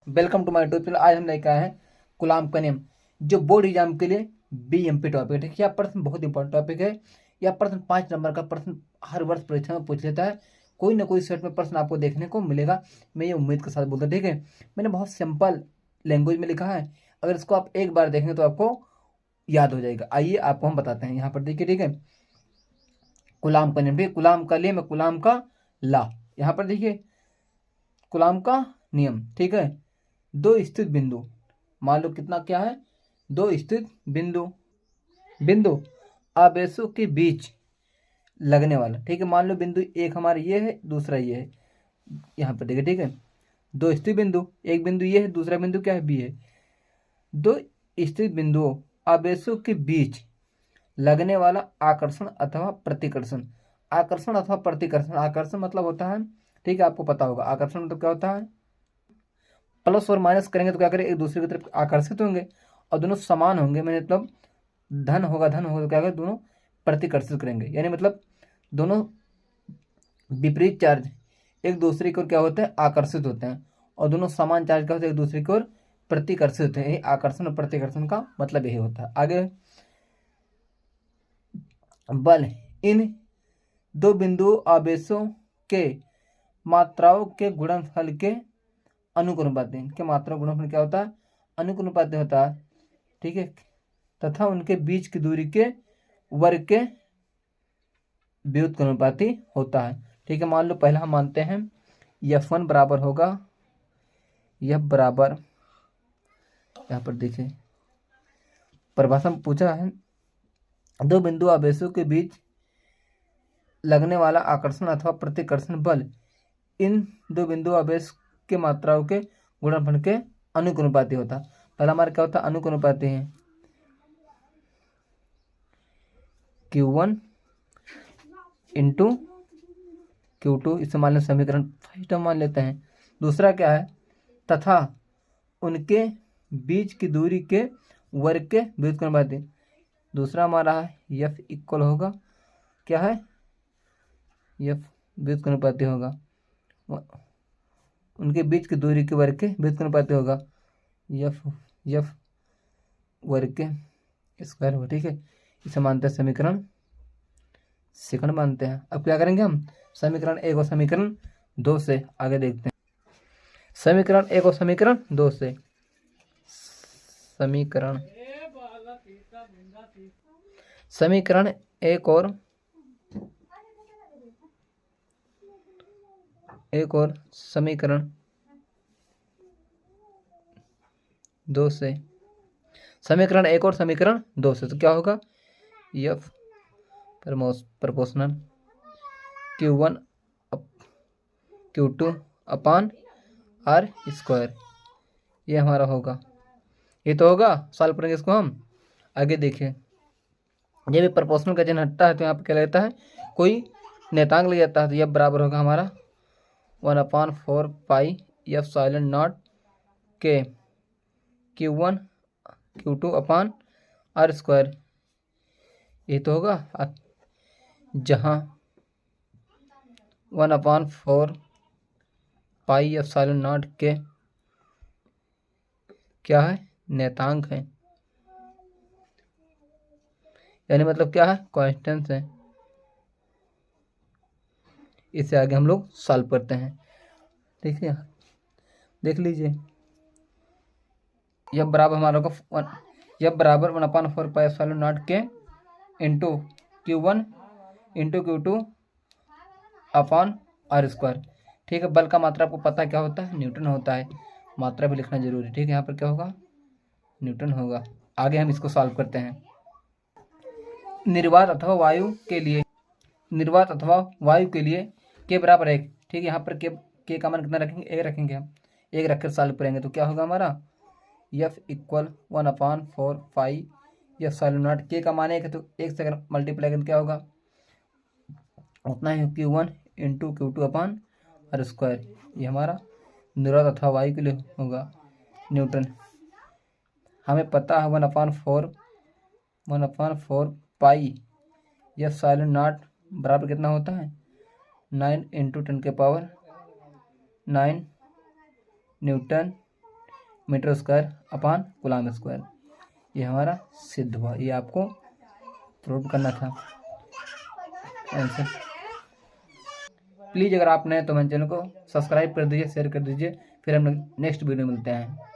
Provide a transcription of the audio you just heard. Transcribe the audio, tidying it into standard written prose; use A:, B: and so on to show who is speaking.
A: Welcome to my tutorial. आज हम लेकर आए हैं कूलाम का नियम, जो बोर्ड एग्जाम के लिए बीएमपी टॉपिक है। यह प्रश्न बहुत इंपॉर्टेंट टॉपिक है। यह प्रश्न 5 नंबर का प्रश्न हर वर्ष परीक्षा में पूछ लेता है। कोई ना कोई सेट में प्रश्न आपको देखने को मिलेगा, मैं ये उम्मीद के साथ बोलता हूँ। ठीक है, मैंने बहुत सिंपल लैंग्वेज में लिखा है। अगर इसको आप एक बार देखेंगे तो आपको याद हो जाएगा। आइए आपको हम बताते हैं। यहाँ पर देखिए, ठीक है, कूलाम का नियम, ठीक है, कूलाम का नियम, कूलाम का ला। यहाँ पर देखिए कूलाम का नियम, ठीक है। दो स्थित बिंदु, मान लो कितना क्या है, दो स्थित बिंदु बिंदु आवेशों के बीच लगने वाला, ठीक है। मान लो बिंदु एक हमारा ये है, दूसरा ये है। यहाँ पर देखिए, ठीक है, दो स्थित बिंदु, एक बिंदु ये है, दूसरा बिंदु क्या है, बी है। दो स्थित बिंदुओं आवेशों के बीच लगने वाला आकर्षण अथवा प्रतिकर्षण। आकर्षण अथवा प्रतिकर्षण, आकर्षण मतलब होता है, ठीक है, आपको पता होगा आकर्षण मतलब क्या होता है, प्लस और माइनस करेंगे तो क्या करें, एक दूसरे की तरफ आकर्षित होंगे और दोनों समान होंगे। मैंने मतलब धन होगा तो क्या करें, दोनों प्रतिकर्षित करेंगे। यानी मतलब दोनों विपरीत चार्ज एक दूसरे की ओर क्या होते हैं, आकर्षित होते हैं, और दोनों समान चार्ज का होते हैं, एक दूसरे की ओर प्रतिकर्षित होते हैं। यही आकर्षण और प्रतिकर्षण का मतलब यही होता है। आगे बल इन दो बिंदु आवेशों के मात्राओं के गुणनफल के अनुकुनुपाती। इनके मात्रा गुणनफल क्या होता है, अनुकुनुपाती होता है, ठीक है। तथा उनके बीच की दूरी के वर्ग के व्युत्क्रमानुपाती होता है, ठीक है। मान लो पहला हम मानते हैं F1 बराबर होगा, F बराबर, यहाँ पर देखिए परिभाषा में पूछा है, दो बिंदु आवेशों के बीच लगने वाला आकर्षण अथवा प्रतिकर्षण बल इन दो बिंदु आवेश के मात्राओं के गुणनफल के अनुकुनुपाती होता। पहला हमारा क्या होता है, अनुकुनुपाती है, Q1 इंटू Q2। इसे मान लें समीकरण फर्स्ट हम मान लेते हैं। दूसरा क्या है, तथा उनके बीच की दूरी के वर्ग के व्युत्क्रमानुपाती। दूसरा हमारा है F इक्वल होगा, क्या है, F व्युत्क्रमानुपाती होगा, उनके बीच की दूरी के वर्ग के व्युत्क्रमानुपाती होगा, F वर्ग के स्क्वायर होगा, ठीक है। इसे मानते हैं समीकरण सेकंड मानते हैं। अब क्या करेंगे हम, समीकरण एक और समीकरण दो से आगे देखते हैं। समीकरण एक और समीकरण दो से, समीकरण एक और समीकरण दो से, समीकरण एक और समीकरण दो से तो क्या होगा, F प्रपोर्शनल Q1 Q2 अपान R स्क्वायर, ये हमारा होगा। ये तो होगा, सॉल्व करेंगे इसको हम। आगे देखिए, ये भी प्रपोर्शनल का चिन्ह हटता है तो यहाँ पर क्या लगता है, कोई नेतांक लग जाता है। तो यह बराबर होगा हमारा 1/4 पाई F साइलेंट नॉट के Q1 Q2 अपान R स्क्वायर, ये तो होगा। जहाँ 1/4 पाई F साइलेंट नॉट के क्या है, नेतांक है, यानी मतलब क्या है, कांस्टेंट है। इससे आगे हम लोग सॉल्व करते हैं, ठीक है। देख लीजिए, यह बराबर हमारा होगा, यह बराबर 1/4 पाई एप्सिलॉन नॉट के into Q1 into Q2 upon R square, ठीक है। बल का मात्रा आपको पता है क्या होता है, न्यूटन होता है। मात्रा भी लिखना जरूरी है, ठीक है। यहाँ पर क्या होगा, न्यूटन होगा। आगे हम इसको सॉल्व करते हैं। निर्वात अथवा वायु के लिए, निर्वात अथवा वायु के लिए के बराबर 1, ठीक है। यहाँ पर के का मान कितना रखेंगे, 1 रखेंगे हम। 1 रखकर सॉल्व करेंगे तो क्या होगा हमारा, F equal 1/4 pi F silent not, के का मान 1 है तो 1 से अगर मल्टीप्लाई करें क्या होगा, उतना ही Q1 इंटू Q2 अपान R स्क्वायर। ये हमारा निर्वात अथवा वायु के लिए होगा, न्यूटन। हमें पता है 1/4 पाई F साइलेंट नॉट बराबर कितना होता है, 9 × 10⁻⁹ newton metre square upon coulomb square. ये हमारा सिद्ध हुआ, ये आपको प्रूव करना था आंसर। प्लीज़ अगर आप नए तो मेरे चैनल को सब्सक्राइब कर दीजिए, शेयर कर दीजिए। फिर हम लोग नेक्स्ट वीडियो मिलते हैं।